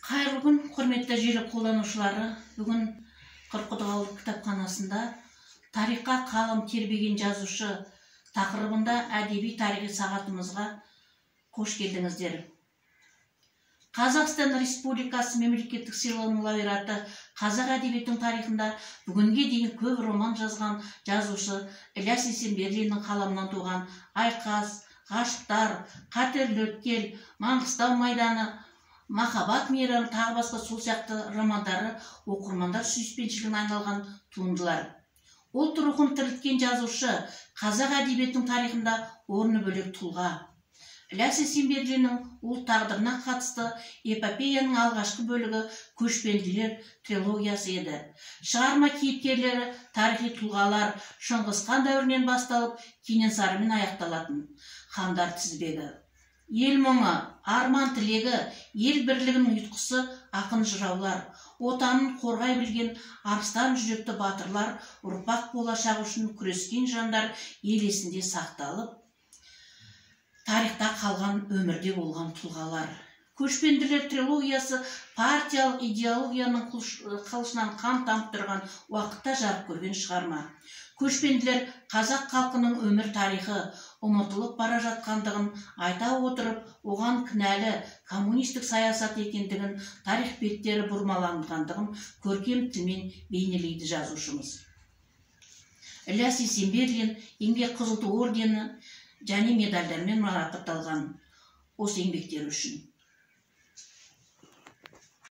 Қайырлы күн, құрметті желі қолданушылары. Бүгін Қырқұдық кітапханасында тарихқа қалам тербеген жазушы тақырыбында әдеби тарихи сағатымызға қош келдіңіздер. Қазақстан Республикасы мемлекеттік сыйлығының лауреаты, қазақ әдебиетінің тарихында бүгінге дейін көп роман жазған жазушы Ілияс Есенберлиннің қаламынан туған Айқас, Ғашықтар, Қатерлі өткел, Маңғыстау майданы, Махаббат мейрамы тағы басқа сол сияқты романдары оқырмандар сүйіспеншілігіне айналған туындылар. Ұлт рухын тірілткен жазушы қазақ әдебиетінің тарихында орны бөлек тұлға. Ілияс Есенберлиннің ұлт тағдырына қатысты эпопеяның алғашқы бөлігі Көшпенділер трилогиясы еді. Шығарма кейіпкерлері тарихи тұлғалар Шыңғысхан дәуірінен басталып, Кенесарымен аяқталатын хандар тізбегі. Ел мұңы, арман тілегі, ел бірлігінің ұйытқысы ақын жыраулар, отанын қорғай білген арыстан жүректі батырлар, ұрпақ болашағы үшін күрескен жандар ел есінде сақталып, тарихта қалған өмірде болған тұлғалар. Көшпенділер трилогиясы партиялық идеологияның қылышынан қан тамып тұрған уақытта жарық көрген шығарма. Көшпенділер қазақ халқының өмір тарихы ұмытылып бара жатқандығын айта отырып, оған кінәлі коммунистік саясат екендігін, тарих беттері бұрмаланғандығын көркем тілмен бейнелейді жазушымыз. Ілияс Есенберлин еңбек қызыл ту ордені және медальдармен марапатталған осы еңбектері үшін.